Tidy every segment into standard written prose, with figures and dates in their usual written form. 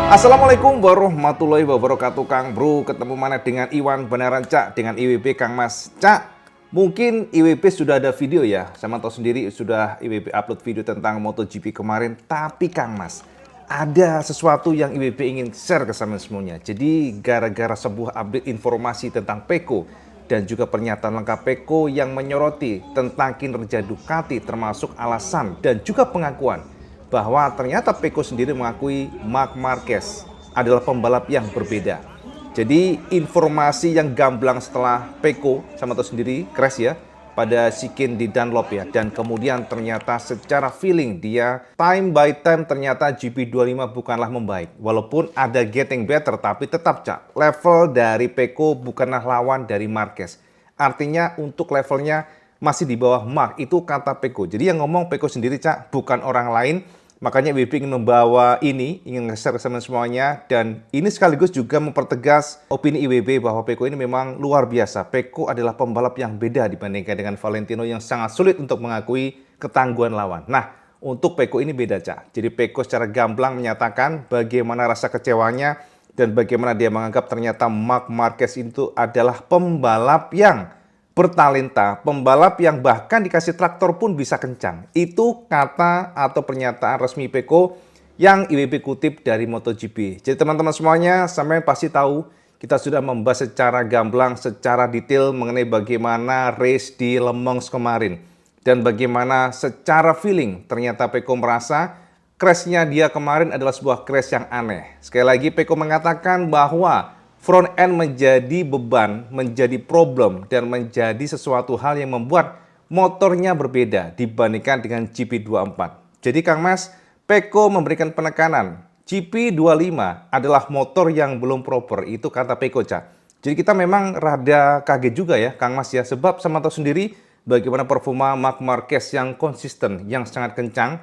Assalamualaikum warahmatullahi wabarakatuh, Kang Bro. Ketemu mana dengan Iwan beneran Cak, dengan IWB Kang Mas. Cak, mungkin IWB sudah ada video ya, sama tahu sendiri sudah IWB upload video tentang MotoGP kemarin. Tapi Kang Mas, ada sesuatu yang IWB ingin share ke sama semuanya. Jadi gara-gara sebuah update informasi tentang Pecco dan juga pernyataan lengkap Pecco yang menyoroti tentang kinerja Ducati, termasuk alasan dan juga pengakuan bahwa ternyata Pecco sendiri mengakui Marc Marquez adalah pembalap yang berbeda. Jadi informasi yang gamblang setelah Pecco sama tahu sendiri crash ya pada Shikin di Dunlop ya, dan kemudian ternyata secara feeling dia time by time ternyata GP25 bukanlah membaik. Walaupun ada getting better, tapi tetap Cak, level dari Pecco bukanlah lawan dari Marquez. Artinya untuk levelnya masih di bawah Marc, itu kata Pecco. Jadi yang ngomong Pecco sendiri Cak, bukan orang lain. Makanya IWB ingin membawa ini, ingin nge-share sama semuanya, dan ini sekaligus juga mempertegas opini IWB bahwa Pecco ini memang luar biasa. Pecco adalah pembalap yang beda dibandingkan dengan Valentino yang sangat sulit untuk mengakui ketangguhan lawan. Nah, untuk Pecco ini beda Cak. Jadi Pecco secara gamblang menyatakan bagaimana rasa kecewanya dan bagaimana dia menganggap ternyata Marc Marquez itu adalah pembalap yang bertalenta, pembalap yang bahkan dikasih traktor pun bisa kencang. Itu kata atau pernyataan resmi Pecco yang IWB kutip dari MotoGP. Jadi teman-teman semuanya, sampai pasti tahu kita sudah membahas secara gamblang, secara detail mengenai bagaimana race di Le Mans kemarin. Dan bagaimana secara feeling ternyata Pecco merasa crash-nya dia kemarin adalah sebuah crash yang aneh. Sekali lagi Pecco mengatakan bahwa front end menjadi beban, menjadi problem, dan menjadi sesuatu hal yang membuat motornya berbeda dibandingkan dengan GP24. Jadi Kang Mas, Pecco memberikan penekanan, GP25 adalah motor yang belum proper, itu kata Pecco Cak. Jadi kita memang rada kaget juga ya Kang Mas ya, sebab sama tahu sendiri bagaimana performa Marc Marquez yang konsisten, yang sangat kencang.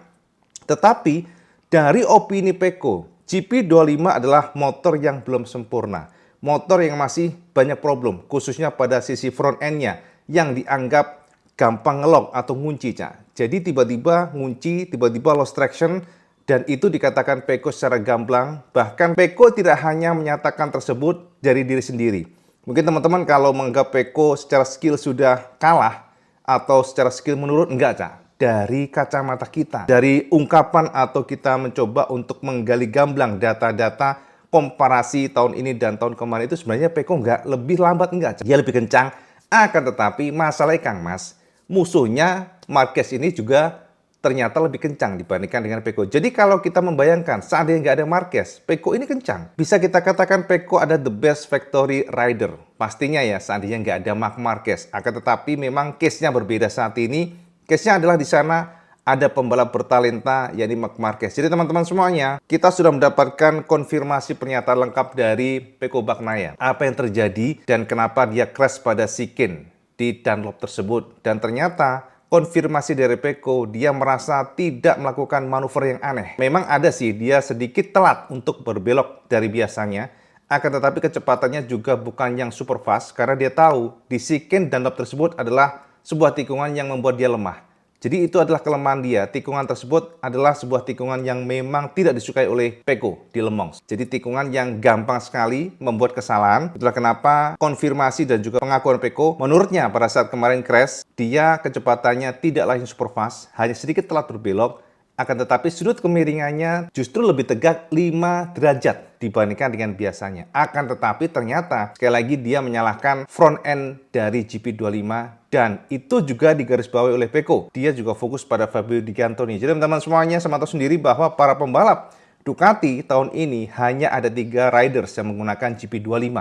Tetapi dari opini Pecco, GP25 adalah motor yang belum sempurna. Motor yang masih banyak problem, khususnya pada sisi front end-nya yang dianggap gampang ngelok atau ngunci Cak. Jadi tiba-tiba ngunci, tiba-tiba lost traction, dan itu dikatakan Pecco secara gamblang. Bahkan Pecco tidak hanya menyatakan tersebut dari diri sendiri. Mungkin teman-teman kalau menganggap Pecco secara skill sudah kalah atau secara skill menurun, enggak Cak. Dari kacamata kita, dari ungkapan atau kita mencoba untuk menggali gamblang data-data komparasi tahun ini dan tahun kemarin, itu sebenarnya Pecco nggak lebih lambat, enggak. Dia lebih kencang, akan tetapi masalahnya Kang Mas, musuhnya Marquez ini juga ternyata lebih kencang dibandingkan dengan Pecco. Jadi kalau kita membayangkan seandainya nggak ada Marquez, Pecco ini kencang. Bisa kita katakan Pecco ada the best factory rider. Pastinya ya seandainya nggak ada Marc Marquez. Akan tetapi memang case-nya berbeda saat ini. Case-nya adalah di sana ada pembalap bertalenta, yakni Marc Marquez. Jadi teman-teman semuanya, kita sudah mendapatkan konfirmasi pernyataan lengkap dari Pecco Bagnaia. Apa yang terjadi dan kenapa dia crash pada Shikin di Dunlop tersebut. Dan ternyata konfirmasi dari Pecco, dia merasa tidak melakukan manuver yang aneh. Memang ada sih, dia sedikit telat untuk berbelok dari biasanya. Akan tetapi kecepatannya juga bukan yang super fast, karena dia tahu di Shikin Dunlop tersebut adalah sebuah tikungan yang membuat dia lemah. Jadi itu adalah kelemahan dia. Tikungan tersebut adalah sebuah tikungan yang memang tidak disukai oleh Pecco di Le Mans. Jadi tikungan yang gampang sekali membuat kesalahan. Itulah kenapa konfirmasi dan juga pengakuan Pecco, menurutnya pada saat kemarin crash, dia kecepatannya tidaklah yang super fast, hanya sedikit telat berbelok. Akan tetapi sudut kemiringannya justru lebih tegak 5 derajat dibandingkan dengan biasanya. Akan tetapi ternyata sekali lagi dia menyalahkan front end dari GP25, dan itu juga digarisbawahi oleh Pecco. Dia juga fokus pada Fabio Di Giannantonio. Jadi teman-teman semuanya sama tahu sendiri bahwa para pembalap Ducati tahun ini hanya ada 3 riders yang menggunakan GP25.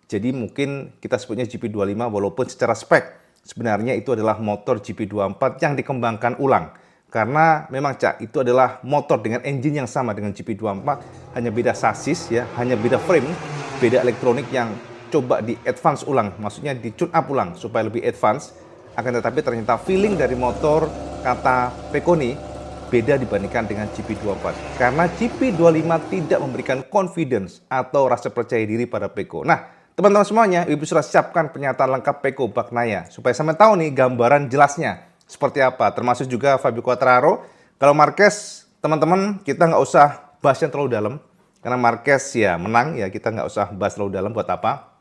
Jadi mungkin kita sebutnya GP25 walaupun secara spek sebenarnya itu adalah motor GP24 yang dikembangkan ulang. Karena memang Cak, itu adalah motor dengan engine yang sama dengan GP24, hanya beda sasis ya, hanya beda frame, beda elektronik yang coba di advance ulang, maksudnya di tune up ulang supaya lebih advance. Akan tetapi ternyata feeling dari motor kata Pecco ini beda dibandingkan dengan GP24. Karena GP25 tidak memberikan confidence atau rasa percaya diri pada Pecco. Nah, teman-teman semuanya, Ibu sudah siapkan pernyataan lengkap Pecco Bagnaia supaya sampai tahu nih gambaran jelasnya seperti apa, termasuk juga Fabio Quartararo. Kalau Marquez, teman-teman, kita nggak usah bahas yang terlalu dalam. Karena Marquez ya menang, ya kita nggak usah bahas terlalu dalam buat apa.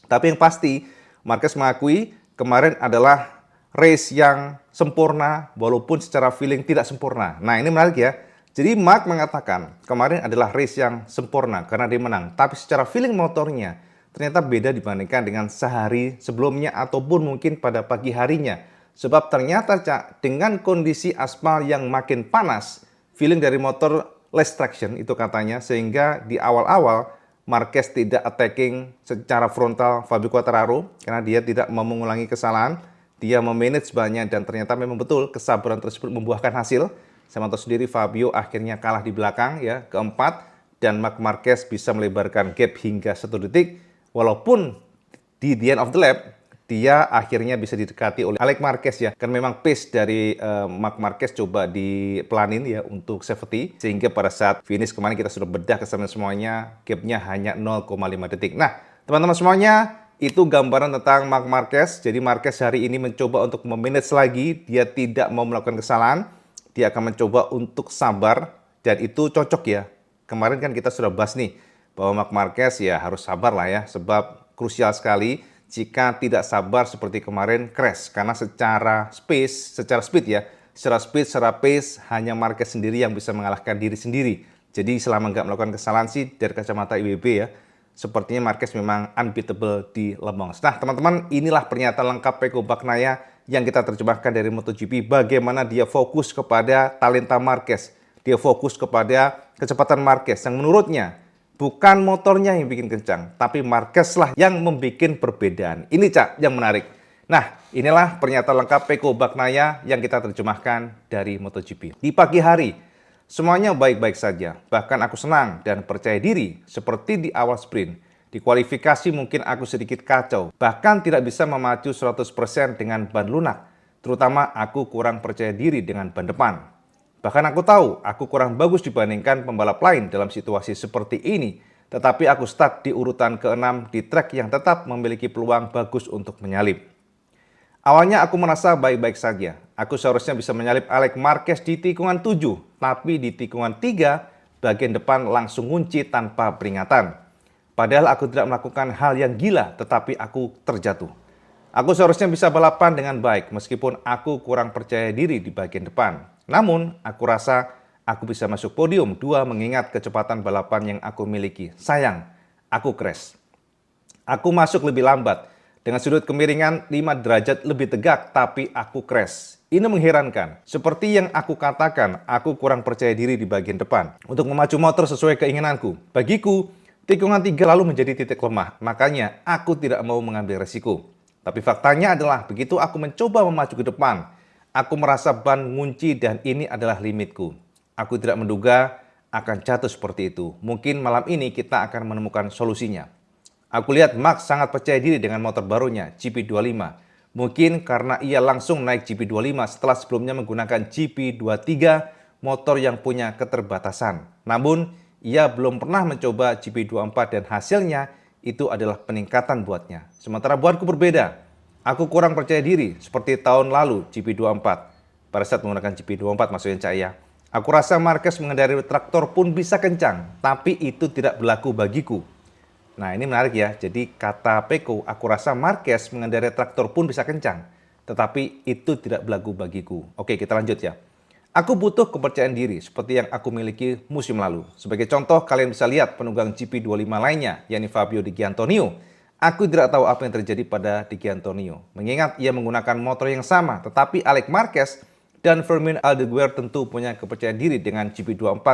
Tapi yang pasti, Marquez mengakui kemarin adalah race yang sempurna, walaupun secara feeling tidak sempurna. Nah ini menarik ya. Jadi Mark mengatakan kemarin adalah race yang sempurna karena dia menang. Tapi secara feeling motornya ternyata beda dibandingkan dengan sehari sebelumnya ataupun mungkin pada pagi harinya. Sebab ternyata Cak, dengan kondisi aspal yang makin panas, feeling dari motor less traction itu katanya, sehingga di awal-awal Marquez tidak attacking secara frontal Fabio Quartararo karena dia tidak mau mengulangi kesalahan, dia memanage banyak dan ternyata memang betul kesabaran tersebut membuahkan hasil. Sama tahu sendiri Fabio akhirnya kalah di belakang ya, keempat, dan Marc Marquez bisa melebarkan gap hingga 1 detik walaupun di the end of the lap dia akhirnya bisa didekati oleh Alex Marquez ya. Kan memang pace dari Marc Marquez coba dipelanin ya untuk safety. Sehingga pada saat finish kemarin kita sudah bedah kesamaan semuanya, gapnya hanya 0,5 detik. Nah, teman-teman semuanya, itu gambaran tentang Marc Marquez. Jadi Marquez hari ini mencoba untuk memanage lagi. Dia tidak mau melakukan kesalahan. Dia akan mencoba untuk sabar. Dan itu cocok ya. Kemarin kan kita sudah bahas nih, bahwa Marc Marquez ya harus sabar lah ya. Sebab krusial sekali. Jika tidak sabar seperti kemarin crash, karena secara speed ya, secara pace hanya Marquez sendiri yang bisa mengalahkan diri sendiri. Jadi selama nggak melakukan kesalahan sih dari kacamata IWB ya, sepertinya Marquez memang unbeatable di Le Mans. Nah teman-teman, inilah pernyataan lengkap Pecco Bagnaia yang kita terjemahkan dari MotoGP, bagaimana dia fokus kepada talenta Marquez, dia fokus kepada kecepatan Marquez yang menurutnya bukan motornya yang bikin kencang, tapi Marquez lah yang membuat perbedaan. Ini Cak yang menarik. Nah, inilah pernyataan lengkap Pecco Bagnaia yang kita terjemahkan dari MotoGP. Di pagi hari, semuanya baik-baik saja. Bahkan aku senang dan percaya diri seperti di awal sprint. Di kualifikasi mungkin aku sedikit kacau, bahkan tidak bisa memacu 100% dengan ban lunak. Terutama aku kurang percaya diri dengan ban depan. Bahkan aku tahu aku kurang bagus dibandingkan pembalap lain dalam situasi seperti ini. Tetapi aku start di urutan ke-6 di trek yang tetap memiliki peluang bagus untuk menyalip. Awalnya aku merasa baik-baik saja. Aku seharusnya bisa menyalip Alex Marquez di tikungan 7. Tapi di tikungan 3, bagian depan langsung ngunci tanpa peringatan. Padahal aku tidak melakukan hal yang gila, tetapi aku terjatuh. Aku seharusnya bisa balapan dengan baik meskipun aku kurang percaya diri di bagian depan. Namun, aku rasa aku bisa masuk podium 2 mengingat kecepatan balapan yang aku miliki. Sayang, aku crash. Aku masuk lebih lambat. Dengan sudut kemiringan 5 derajat lebih tegak, tapi aku crash. Ini mengherankan. Seperti yang aku katakan, aku kurang percaya diri di bagian depan untuk memacu motor sesuai keinginanku. Bagiku, tikungan 3 lalu menjadi titik lemah. Makanya, aku tidak mau mengambil resiko. Tapi faktanya adalah begitu aku mencoba memacu ke depan, aku merasa ban ngunci dan ini adalah limitku. Aku tidak menduga akan jatuh seperti itu. Mungkin malam ini kita akan menemukan solusinya. Aku lihat Max sangat percaya diri dengan motor barunya, GP25. Mungkin karena ia langsung naik GP25 setelah sebelumnya menggunakan GP23, motor yang punya keterbatasan. Namun, ia belum pernah mencoba GP24 dan hasilnya itu adalah peningkatan buatnya. Sementara buatku berbeda. Aku kurang percaya diri seperti tahun lalu GP24. Pada saat menggunakan GP24 maksudnya Cak ya. Aku rasa Marquez mengendarai traktor pun bisa kencang, tapi itu tidak berlaku bagiku. Nah ini menarik ya, jadi kata Pecco, aku rasa Marquez mengendarai traktor pun bisa kencang, tetapi itu tidak berlaku bagiku. Oke kita lanjut ya. Aku butuh kepercayaan diri seperti yang aku miliki musim lalu. Sebagai contoh, kalian bisa lihat penunggang GP25 lainnya, yakni Fabio Di Giannantonio. Aku tidak tahu apa yang terjadi pada Di Giannantonio, mengingat ia menggunakan motor yang sama, tetapi Alex Marquez dan Fermin Aldeguer tentu punya kepercayaan diri dengan GP24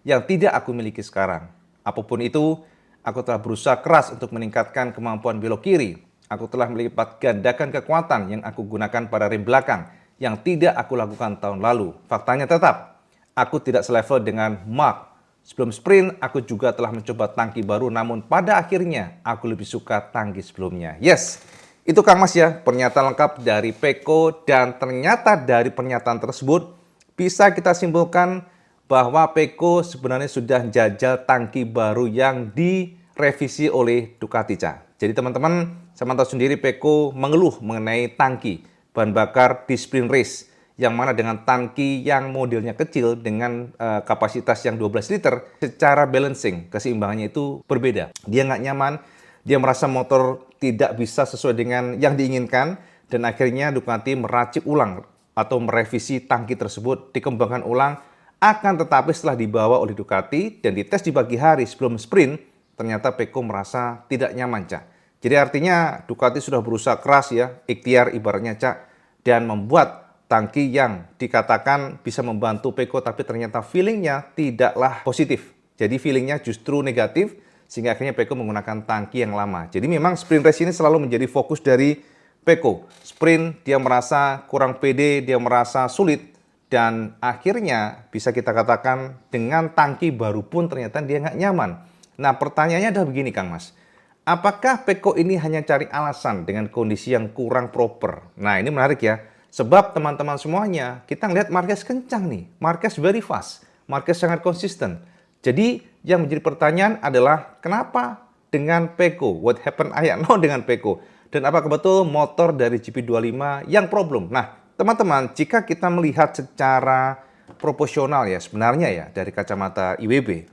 yang tidak aku miliki sekarang. Apapun itu, aku telah berusaha keras untuk meningkatkan kemampuan belok kiri. Aku telah melipat gandakan kekuatan yang aku gunakan pada rem belakang, yang tidak aku lakukan tahun lalu. Faktanya tetap, aku tidak selevel dengan Mark. Sebelum sprint, aku juga telah mencoba tangki baru, namun pada akhirnya aku lebih suka tangki sebelumnya. Yes, itu Kang Mas ya, pernyataan lengkap dari Pecco, dan ternyata dari pernyataan tersebut bisa kita simpulkan bahwa Pecco sebenarnya sudah jajal tangki baru yang direvisi oleh Ducati. Jadi teman-teman, saya tahu sendiri Pecco mengeluh mengenai tangki bahan bakar di sprint race yang mana dengan tangki yang modelnya kecil dengan kapasitas yang 12 liter, secara balancing, keseimbangannya itu berbeda. Dia nggak nyaman, dia merasa motor tidak bisa sesuai dengan yang diinginkan, dan akhirnya Ducati meracik ulang atau merevisi tangki tersebut, dikembangkan ulang. Akan tetapi setelah dibawa oleh Ducati dan dites di pagi hari sebelum sprint, ternyata Pecco merasa tidak nyaman, Cak. Jadi artinya Ducati sudah berusaha keras ya, ikhtiar ibaratnya, Cak, dan membuat tangki yang dikatakan bisa membantu Pecco, tapi ternyata feelingnya tidaklah positif. Jadi feelingnya justru negatif, sehingga akhirnya Pecco menggunakan tangki yang lama. Jadi memang sprint race ini selalu menjadi fokus dari Pecco. Sprint, dia merasa kurang pede, dia merasa sulit, dan akhirnya bisa kita katakan dengan tangki baru pun ternyata dia nggak nyaman. Nah pertanyaannya adalah begini, Kang Mas. Apakah Pecco ini hanya cari alasan dengan kondisi yang kurang proper? Nah ini menarik ya. Sebab teman-teman semuanya, kita ngelihat Marquez kencang nih. Marquez very fast. Marquez sangat konsisten. Jadi yang menjadi pertanyaan adalah kenapa dengan Pecco? What happened I know dengan Pecco? Dan apakah betul motor dari GP25 yang problem? Nah teman-teman, jika kita melihat secara proporsional ya sebenarnya ya dari kacamata IWB,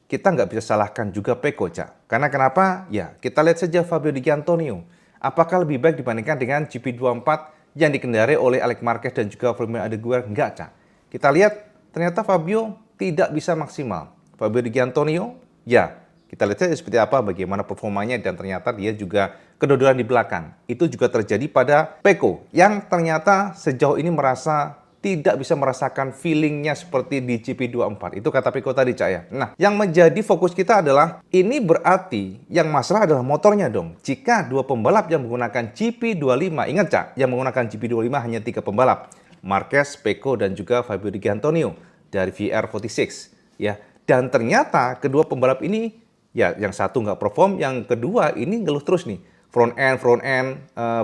kita nggak bisa salahkan juga Pecco, Cak. Karena kenapa? Ya kita lihat saja Fabio Di Giannantonio. Apakah lebih baik dibandingkan dengan GP24 yang dikendarai oleh Alex Marquez dan juga Fernando Alonso? Enggak, Cak. Kita lihat ternyata Fabio tidak bisa maksimal. Fabio Di Giannantonio, ya kita lihat saja seperti apa bagaimana performanya, dan ternyata dia juga kedodoran di belakang. Itu juga terjadi pada Pecco yang ternyata sejauh ini merasa tidak bisa merasakan feelingnya seperti di GP24. Itu kata Pecco tadi, Cak ya. Nah, yang menjadi fokus kita adalah ini berarti yang masalah adalah motornya dong. Jika dua pembalap yang menggunakan GP25, ingat Cak, yang menggunakan GP25 hanya 3 pembalap. Marquez, Pecco, dan juga Fabio Di Giannantonio dari VR46. Ya. Dan ternyata kedua pembalap ini, ya yang satu nggak perform, yang kedua ini ngeluh terus nih. Front end,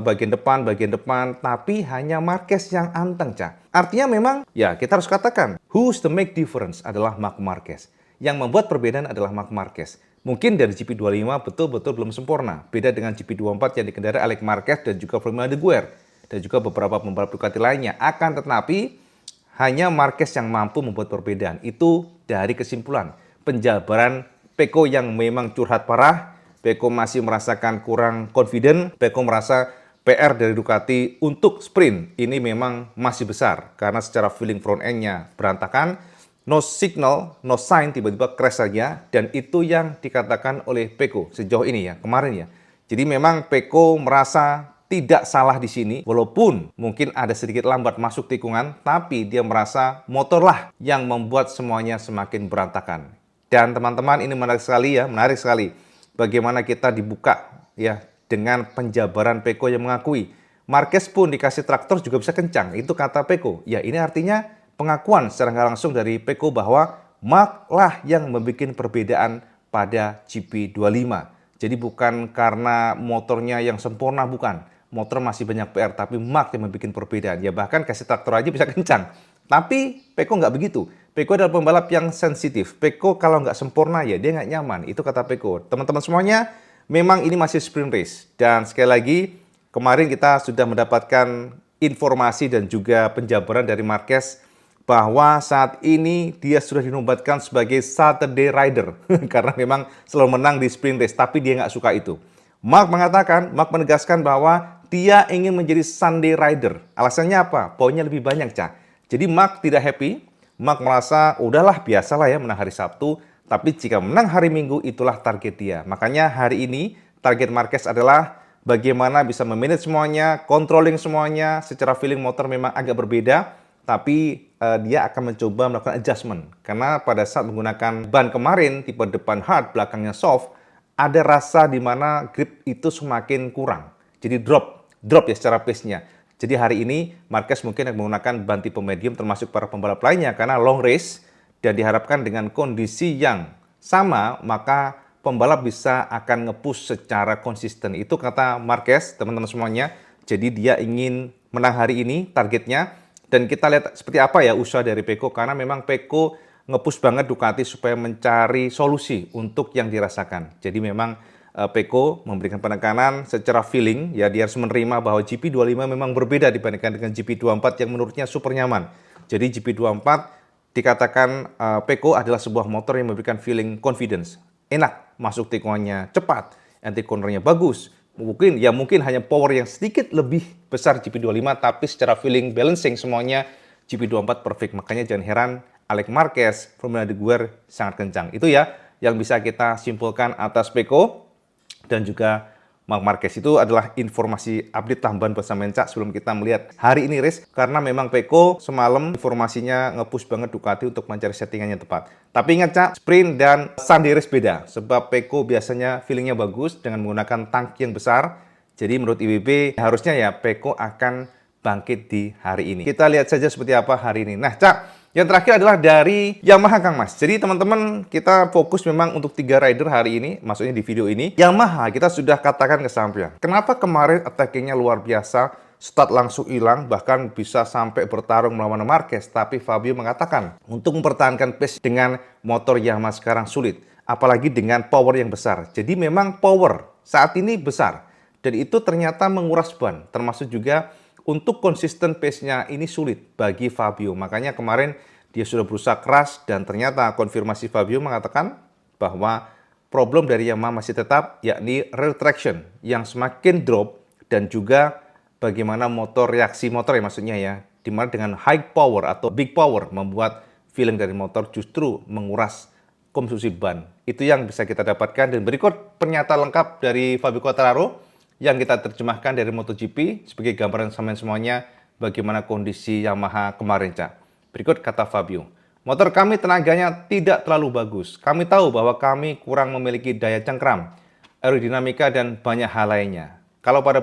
bagian depan, tapi hanya Marquez yang anteng, Cak. Artinya memang, ya kita harus katakan, who's the make difference adalah Marc Marquez. Yang membuat perbedaan adalah Marc Marquez. Mungkin dari GP25 betul-betul belum sempurna. Beda dengan GP24 yang dikendarai Alex Marquez dan juga Fernando Alonso. Dan juga beberapa pembalap Ducati lainnya. Akan tetapi, hanya Marquez yang mampu membuat perbedaan. Itu dari kesimpulan penjabaran Pecco yang memang curhat parah. Pecco masih merasakan kurang confident. Pecco merasa PR dari Ducati untuk sprint ini memang masih besar. Karena secara feeling front end-nya berantakan. No signal, no sign, tiba-tiba crash saja. Dan itu yang dikatakan oleh Pecco sejauh ini ya, kemarin ya. Jadi memang Pecco merasa tidak salah di sini. Walaupun mungkin ada sedikit lambat masuk tikungan. Tapi dia merasa motorlah yang membuat semuanya semakin berantakan. Dan teman-teman ini menarik sekali ya, menarik sekali. Bagaimana kita dibuka ya dengan penjabaran Pecco yang mengakui Marquez pun dikasih traktor juga bisa kencang. Itu kata Pecco. Ya ini artinya pengakuan secara nggak langsung dari Pecco bahwa Marc lah yang membuat perbedaan pada GP25. Jadi bukan karena motornya yang sempurna, bukan. Motor masih banyak PR, tapi Marc yang membuat perbedaan. Ya bahkan kasih traktor aja bisa kencang. Tapi Pecco nggak begitu. Pecco adalah pembalap yang sensitif. Pecco kalau nggak sempurna ya dia nggak nyaman. Itu kata Pecco. Teman-teman semuanya, memang ini masih sprint race. Dan sekali lagi, kemarin kita sudah mendapatkan informasi dan juga penjabaran dari Marquez bahwa saat ini dia sudah dinobatkan sebagai Saturday Rider. Karena memang selalu menang di sprint race, tapi dia nggak suka itu. Marc menegaskan bahwa dia ingin menjadi Sunday Rider. Alasannya apa? Poinnya lebih banyak, Cak. Jadi Marc tidak happy. Marc merasa udahlah biasalah ya menang hari Sabtu, tapi jika menang hari Minggu itulah target dia. Makanya hari ini target Marquez adalah bagaimana bisa memanage semuanya, controlling semuanya. Secara feeling motor memang agak berbeda, tapi dia akan mencoba melakukan adjustment. Karena pada saat menggunakan ban kemarin tipe depan hard, belakangnya soft, ada rasa di mana grip itu semakin kurang. Jadi drop ya secara pace-nya. Jadi hari ini Marquez mungkin akan menggunakan ban tipe medium termasuk para pembalap lainnya karena long race dan diharapkan dengan kondisi yang sama maka pembalap bisa akan nge-push secara konsisten. Itu kata Marquez, teman-teman semuanya. Jadi dia ingin menang hari ini targetnya dan kita lihat seperti apa ya usaha dari Pecco karena memang Pecco nge-push banget Ducati supaya mencari solusi untuk yang dirasakan. Jadi memang Peko memberikan penekanan secara feeling, ya dia harus menerima bahwa GP25 memang berbeda dibandingkan dengan GP24 yang menurutnya super nyaman. Jadi GP24 dikatakan Peko adalah sebuah motor yang memberikan feeling confidence, enak, masuk tikungannya cepat, anti cornernya bagus. Mungkin hanya power yang sedikit lebih besar GP25, tapi secara feeling balancing semuanya GP24 perfect. Makanya jangan heran Alex Marquez, Formula de Guer sangat kencang. Itu ya yang bisa kita simpulkan atas Peko. Dan juga Marc Marquez. Itu adalah informasi update tambahan bersama Cak sebelum kita melihat hari ini race. Karena memang Peko semalam informasinya nge-push banget Ducati untuk mencari settingannya tepat. Tapi ingat Cak, sprint dan Sunday race beda. Sebab Peko biasanya feelingnya bagus dengan menggunakan tangki yang besar. Jadi menurut IWB harusnya ya Peko akan bangkit di hari ini. Kita lihat saja seperti apa hari ini. Nah Cak, yang terakhir adalah dari Yamaha Kang Mas. Jadi teman-teman kita fokus memang untuk 3 rider hari ini, maksudnya di video ini. Yamaha kita sudah katakan kesampaian. Kenapa kemarin attackingnya luar biasa, start langsung hilang, bahkan bisa sampai bertarung melawan Marquez. Tapi Fabio mengatakan untuk mempertahankan pace dengan motor Yamaha sekarang sulit. Apalagi dengan power yang besar. Jadi memang power saat ini besar. Dan itu ternyata menguras ban, termasuk juga untuk konsisten pace-nya ini sulit bagi Fabio. Makanya kemarin dia sudah berusaha keras dan ternyata konfirmasi Fabio mengatakan bahwa problem dari Yamaha masih tetap, yakni rear traction yang semakin drop dan juga bagaimana reaksi motor ya maksudnya ya, dimana dengan high power atau big power membuat feeling dari motor justru menguras konsumsi ban. Itu yang bisa kita dapatkan dan berikut pernyataan lengkap dari Fabio Quartararo yang kita terjemahkan dari MotoGP sebagai gambaran semuanya bagaimana kondisi Yamaha kemarin, Cak. Berikut kata Fabio. Motor kami tenaganya tidak terlalu bagus. Kami tahu bahwa kami kurang memiliki daya cengkram, aerodinamika, dan banyak hal lainnya. Kalau pada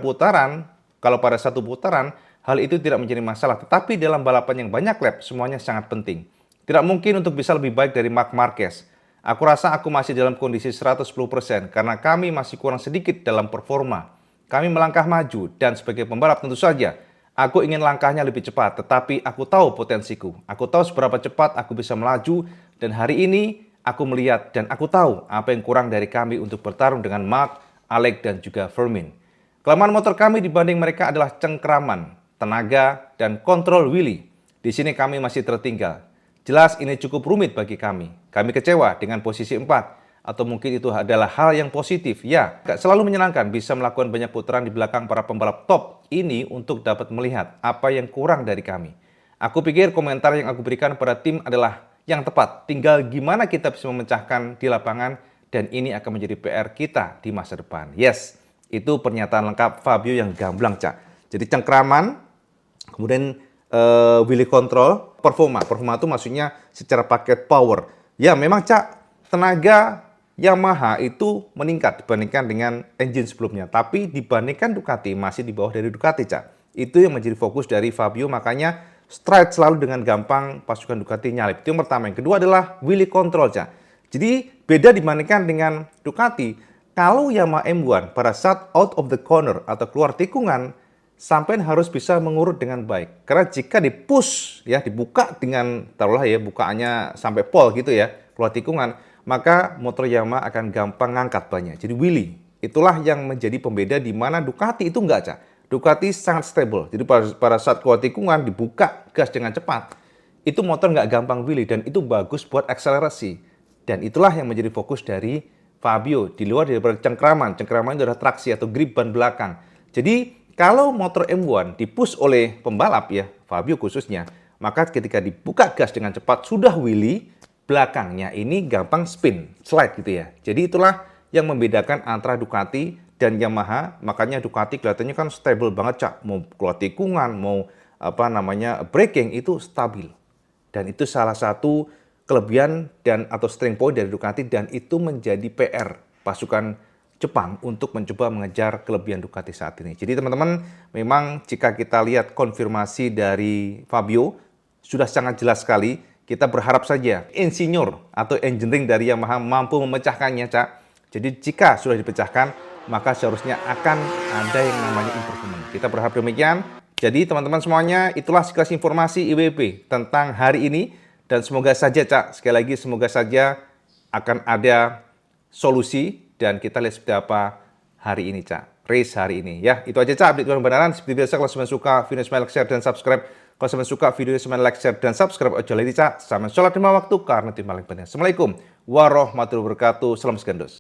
satu putaran, hal itu tidak menjadi masalah. Tetapi dalam balapan yang banyak lap, semuanya sangat penting. Tidak mungkin untuk bisa lebih baik dari Marc Marquez. Aku rasa aku masih dalam kondisi 110% karena kami masih kurang sedikit dalam performa. Kami melangkah maju dan sebagai pembalap tentu saja aku ingin langkahnya lebih cepat, tetapi aku tahu potensiku. Aku tahu seberapa cepat aku bisa melaju dan hari ini aku melihat dan aku tahu apa yang kurang dari kami untuk bertarung dengan Marc, Alex, dan juga Firmin. Kelemahan motor kami dibanding mereka adalah cengkraman, tenaga, dan kontrol wheelie. Di sini kami masih tertinggal. Jelas ini cukup rumit bagi kami. Kami kecewa dengan posisi 4. Atau mungkin itu adalah hal yang positif. Ya, gak selalu menyenangkan bisa melakukan banyak putaran di belakang para pembalap top ini untuk dapat melihat apa yang kurang dari kami. Aku pikir komentar yang aku berikan pada tim adalah yang tepat. Tinggal gimana kita bisa memecahkan di lapangan dan ini akan menjadi PR kita di masa depan. Yes, itu pernyataan lengkap Fabio yang gamblang, Cak. Jadi cengkraman, kemudian wheelie control, performa. Performa itu maksudnya secara paket power. Ya, memang, Cak, tenaga Yamaha itu meningkat dibandingkan dengan engine sebelumnya. Tapi dibandingkan Ducati masih di bawah dari Ducati, Cak. Itu yang menjadi fokus dari Fabio, makanya stride selalu dengan gampang pasukan Ducati nyalip. Itu yang pertama. Yang kedua adalah wheelie control, Cak. Jadi beda dibandingkan dengan Ducati. Kalau Yamaha M1 pada saat out of the corner atau keluar tikungan, sampai harus bisa mengurut dengan baik. Karena jika di-push, ya dibuka dengan, taruhlah ya, bukaannya sampai pole gitu ya, keluar tikungan, maka motor Yamaha akan gampang ngangkat bannya. Jadi wheelie, itulah yang menjadi pembeda di mana Ducati itu enggak, Cak. Ducati sangat stable. Jadi pada saat keluar tikungan, dibuka gas dengan cepat, itu motor nggak gampang wheelie dan itu bagus buat akselerasi. Dan itulah yang menjadi fokus dari Fabio. Di luar daripada cengkraman. Cengkraman itu adalah traksi atau grip ban belakang. Jadi kalau motor M1 dipush oleh pembalap ya, Fabio khususnya, maka ketika dibuka gas dengan cepat sudah wheelie, belakangnya ini gampang spin, slide gitu ya. Jadi itulah yang membedakan antara Ducati dan Yamaha. Makanya Ducati kelihatannya kan stable banget, Cak. Mau keluar tikungan, mau braking itu stabil. Dan itu salah satu kelebihan dan atau strength point dari Ducati dan itu menjadi PR pasukan Jepang untuk mencoba mengejar kelebihan Ducati saat ini. Jadi teman-teman, memang jika kita lihat konfirmasi dari Fabio sudah sangat jelas sekali. Kita berharap saja insinyur atau engineering dari Yamaha mampu memecahkannya, Cak. Jadi jika sudah dipecahkan, maka seharusnya akan ada yang namanya improvement. Kita berharap demikian. Jadi teman-teman semuanya, itulah sekilas informasi IWB tentang hari ini. Dan semoga saja, Cak, sekali lagi semoga saja akan ada solusi dan kita lihat seperti apa hari ini, Cak. Race hari ini ya. Itu aja, Cak, update Iwan Benaran. Seperti biasa, kalau semuanya suka video semuanya like, share dan subscribe. Kalau semuanya suka video semuanya like, share dan subscribe. Ojo lagi, Cak, sama sholat 5 waktu karena itu paling penting. Assalamualaikum warahmatullahi wabarakatuh. Salam segandos.